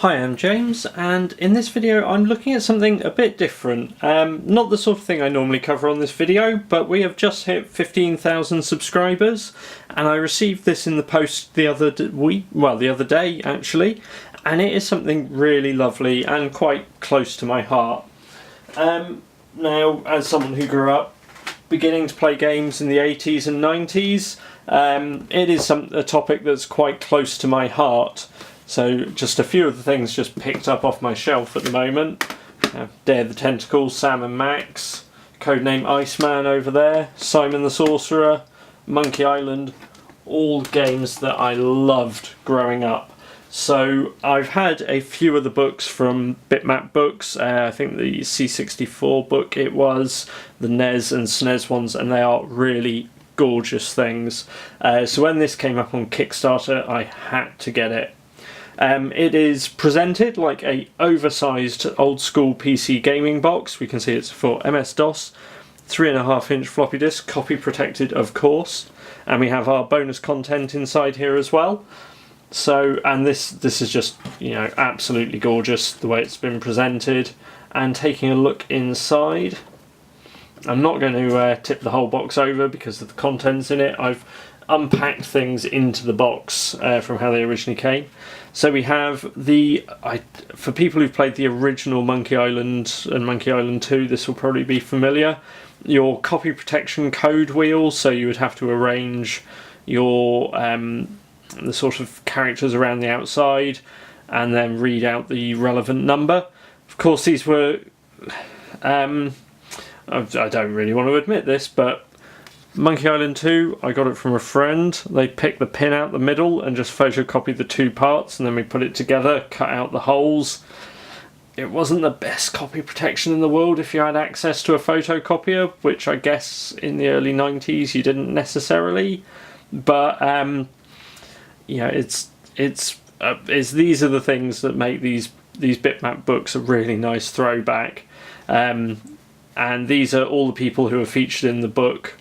Hi, I'm James, and in this video I'm looking at something a bit different. Not the sort of thing I normally cover on this video, but we have just hit 15,000 subscribers, and I received this in the post the other day actually, and it is something really lovely and quite close to my heart. Now, as someone who grew up beginning to play games in the 80s and 90s, it is a topic that's quite close to my heart. So just a few of the things just picked up off my shelf at the moment. Dare the Tentacle, Sam and Max, codename Iceman over there, Simon the Sorcerer, Monkey Island, all games that I loved growing up. So I've had a few of the books from Bitmap Books. I think the C64 book it was, the NES and SNES ones, and they are really gorgeous things. So when this came up on Kickstarter, I had to get it. It is presented like a oversized old school PC gaming box. We can see it's for MS-DOS, 3.5-inch floppy disk, copy protected of course, and we have our bonus content inside here as well. So, and this is just, you know, absolutely gorgeous the way it's been presented. And taking a look inside, I'm not going to tip the whole box over because of the contents in it. I've unpacked things into the box from how they originally came. So we have for people who've played the original Monkey Island and Monkey Island 2, this will probably be familiar. Your copy protection code wheel, so you would have to arrange your the sort of characters around the outside and then read out the relevant number. Of course, these were I don't really want to admit this, but Monkey Island 2, I got it from a friend. They picked the pin out the middle and just photocopied the two parts, and then we put it together, cut out the holes. It wasn't the best copy protection in the world if you had access to a photocopier, which I guess in the early 90s you didn't necessarily. But you know, it's these are the things that make these Bitmap books a really nice throwback. And these are all the people who are featured in the book.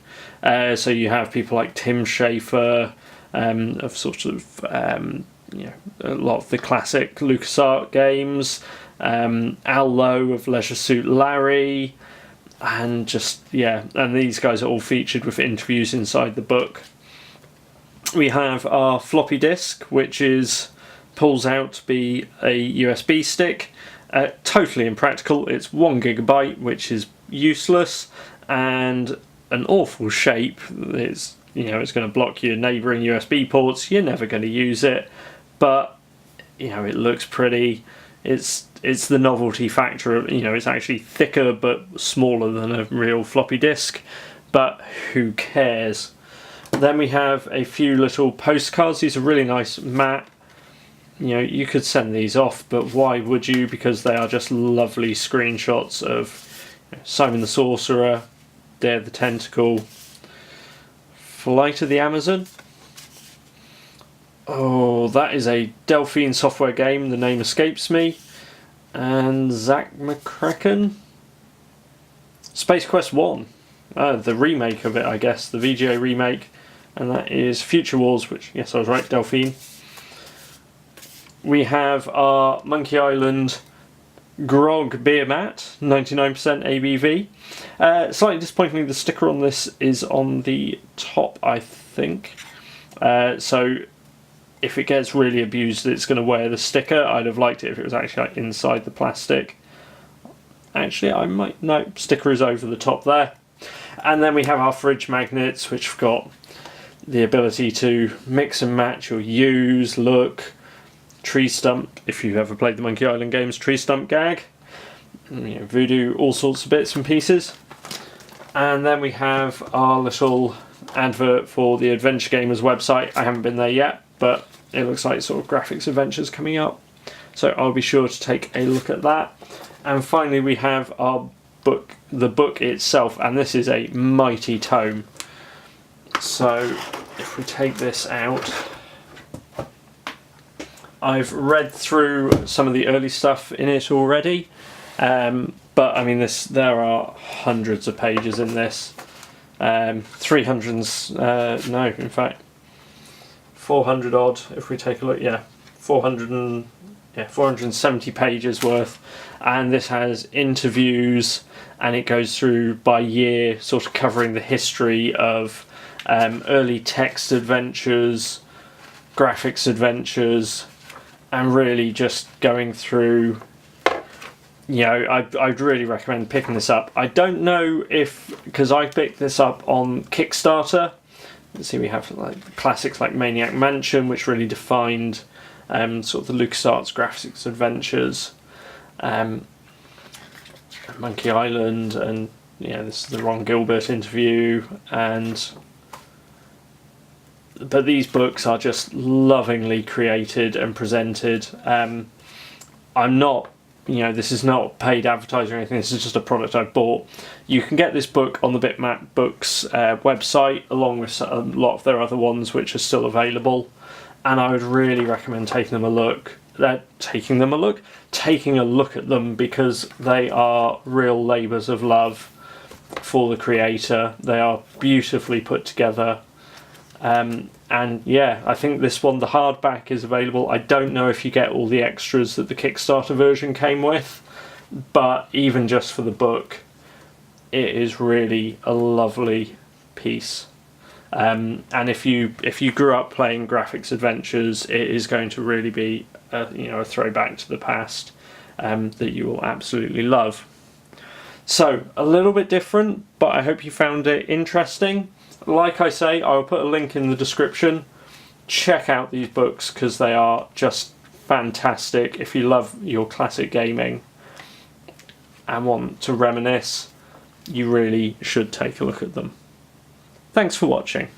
So you have people like Tim Schafer, of sort of you know, a lot of the classic LucasArts games, Al Lowe of Leisure Suit Larry, and just and these guys are all featured with interviews inside the book. We have our floppy disk, which pulls out to be a USB stick. Totally impractical. It's 1 GB, which is useless, and an awful shape. It's going to block your neighbouring USB ports. You're never going to use it, but it looks pretty. It's the novelty factor. It's actually thicker but smaller than a real floppy disk, but who cares? Then we have a few little postcards. These are really nice matte. You could send these off, but why would you? Because they are just lovely screenshots of Simon the Sorcerer, Dare the Tentacle, Flight of the Amazon. Oh, that is a Delphine software game, the name escapes me. And Zach McCracken, Space Quest 1, the remake of it, I guess, the VGA remake. And that is Future Wars, which, yes, I was right, Delphine. We have our Monkey Island Grog beer mat, 99% ABV. Slightly disappointingly, the sticker on this is on the top, I think. So if it gets really abused, it's going to wear the sticker. I'd have liked it if it was actually like inside the plastic. Actually, I might... No, sticker is over the top there. And then we have our fridge magnets, which have got the ability to mix and match or use, look, tree stump, if you've ever played the Monkey Island games, tree stump gag, voodoo, all sorts of bits and pieces. And then we have our little advert for the Adventure Gamers website. I haven't been there yet, but it looks like sort of graphics adventures coming up, so I'll be sure to take a look at that. And finally we have our book, the book itself, and this is a mighty tome. So if we take this out, I've read through some of the early stuff in it already, but I mean there are hundreds of pages in this. 300 no, in fact 400 odd if we take a look. 400 and 470 pages worth, and this has interviews, and it goes through by year, sort of covering the history of early text adventures, graphics adventures, and really just going through. I'd really recommend picking this up. I don't know if, because I picked this up on Kickstarter. Let's see, we have like classics like Maniac Mansion, which really defined sort of the LucasArts graphics adventures, Monkey Island, and this is the Ron Gilbert interview, but these books are just lovingly created and presented. I'm not, this is not paid advertising or anything, this is just a product I've bought. You can get this book on the Bitmap Books website, along with a lot of their other ones which are still available, and I would really recommend taking a look at them, because they are real labours of love for the creator. They are beautifully put together. And yeah, I think this one, the hardback, is available. I don't know if you get all the extras that the Kickstarter version came with, but even just for the book, it is really a lovely piece. And if you grew up playing graphics adventures, it is going to really be a throwback to the past that you will absolutely love. So, a little bit different, but I hope you found it interesting. Like I say, I will put a link in the description. Check out these books, because they are just fantastic. If you love your classic gaming and want to reminisce, you really should take a look at them. Thanks for watching.